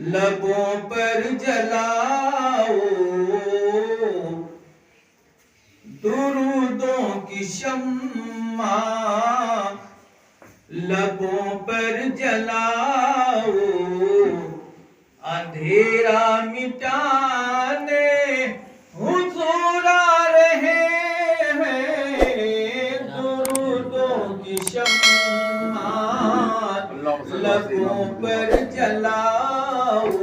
लबों पर जलाओ दुरूदों की शम्मा, लबों पर जलाओ अंधेरा मिटाने हुजूर आ रहे हैं। दुरूदों की शम्मा लबों पर जलाओ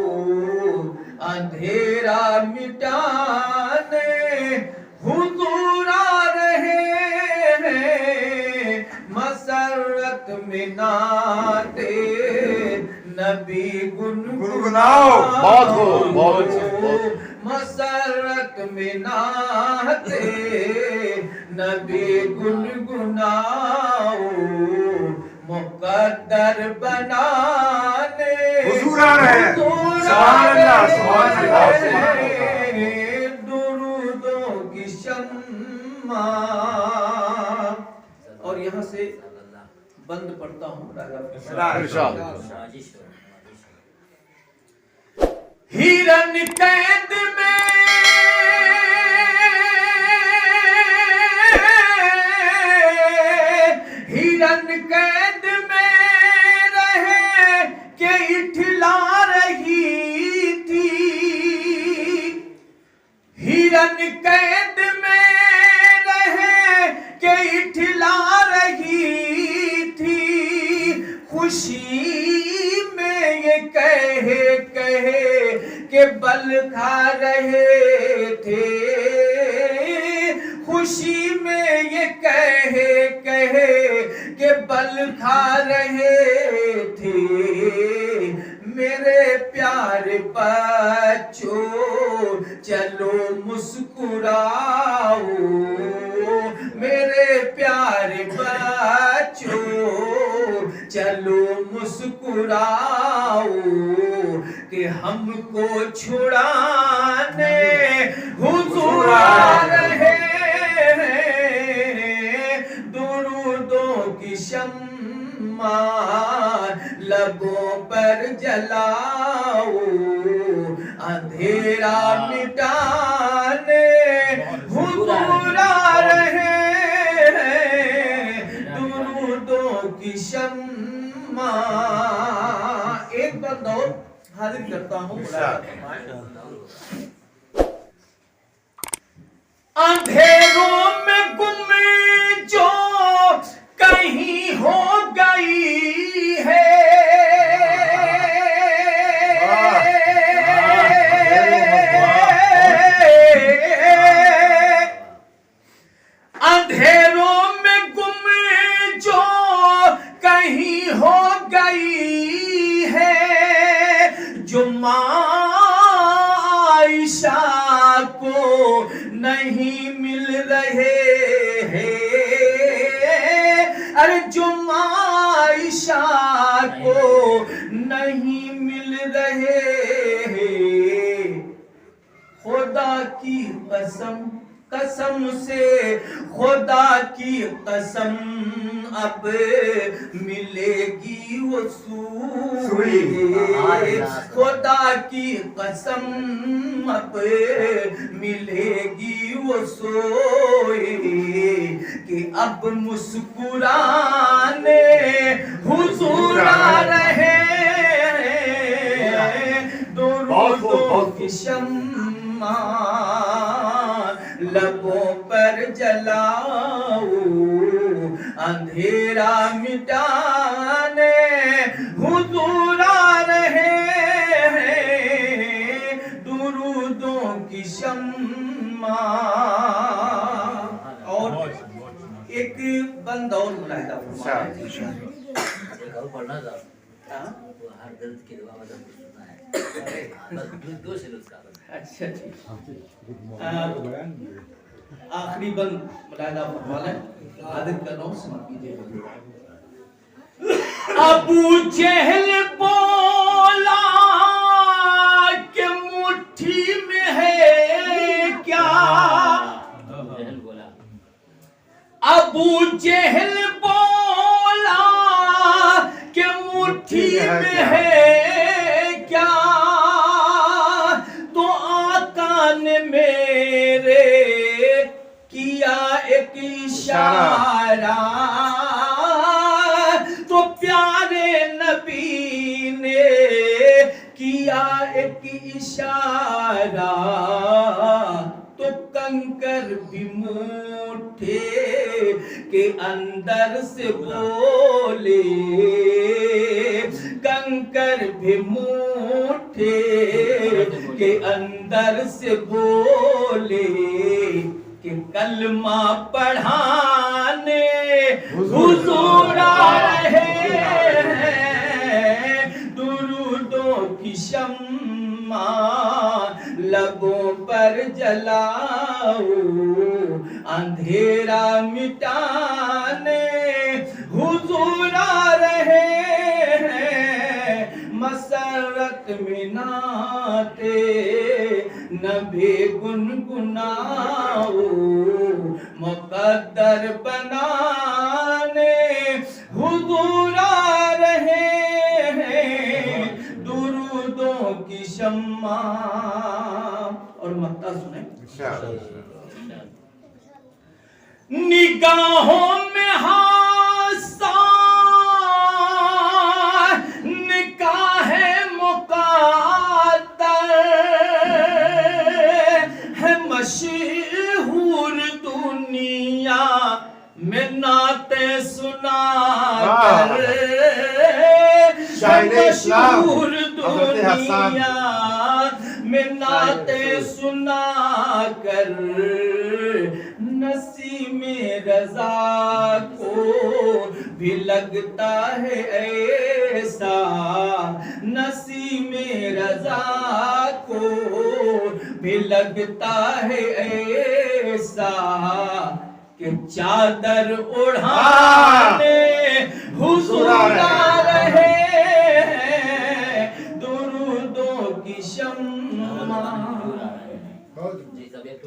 अंधेरा मिटाने हुजूर आ रहे हैं। मसरत में नाते नबी गुनगुनाओ, बहुत हो। मसरत में नाते नबी गुनगुनाओ मुकद्दर बनाने हुजूर आ रहे हैं। सुभान अल्लाह, सुभान अल्लाह। दुरूदों की शम्मा। और यहाँ से बंद पढ़ता हूँ हिरन कैद में हिरन कैद में रहे के इठला रही थी। हिरन कैद में रहे के इठला रही थी। खुशी में ये कहे के बल खा रहे थे। खुशी में ये कहे के बल खा रहे थे। मेरे प्यारे बच्चों चलो मुस्कुराओ, मेरे प्यारे बच्चों चलो मुस्कुराओ कि हमको छुड़ाने हुजूर आ रहे हैं। दुरूदों की शम्मा लबों पर जलाओ अंधेरा मिटाने हुजूर आ रहे हैं। दुरूदों की शम्मा। एक बार दौर हाजिर करता हूँ। अंधेरों में गुम जो कहीं हो गई है। अंधेरों में गुम जो कहीं हो गई है। जो माँ आयशा को नहीं मिल रहे हैं। अरे जो माँ आयशा को नहीं मिल रहे हैं। खुदा की कसम से खुदा की कसम अब मिलेगी वो सूई। खुदा की कसम अब मिलेगी वो सोई कि अब मुस्कुराने हुजूर आ रहे हैं। दुरूदों की शम्मा लबों पर जलाओ अंधेरा मिटाने हुजूर आ रहे हैं। दुरूदों की शम्मा। और एक बंद और मुलाहिदा पढ़ना था हर दर्द की दवा मतलब सुना है दो से उसका। अच्छा जी। आखिरी बंद मुलाहिदा फरमाना आदित कर रहा हूँ, समाप्त कीजिए। अबू जहल बोला कि मुट्ठी में है क्या। अबू जहल बोला कि मुट्ठी में है क्या। इशारा तो प्यारे नबी ने किया एक इशारा तो कंकर भी मुट्ठे के अंदर से बोले, कंकर भी मुट्ठे के अंदर से बोले कि कलमा पढ़ाने हुजूर आ रहे हैं, दुरूदों की शम्मा लबों पर जलाओ, अंधेरा मिटाने हुजूर आ रहे हैं, मसरत मिनाते नबी गुनगुनाओ, मुकद्दर बनाने हुजूर आ रहे हैं, दुरूदों की शम्मा। और मक्ता सुने, निगाहों में हासा निकाह मुक़द्दर है, मशहूर दुनिया में नाते सुना कर, मशहूर दुनिया में नाते सुना कर, नसीमे रज़ा को भी लगता है ऐसा, नसीमे रज़ा को भी लगता है ऐसा कि चादर उड़ाने हुजूर आ रहे हैं, दुरूदों की शम्मा। जी सब एक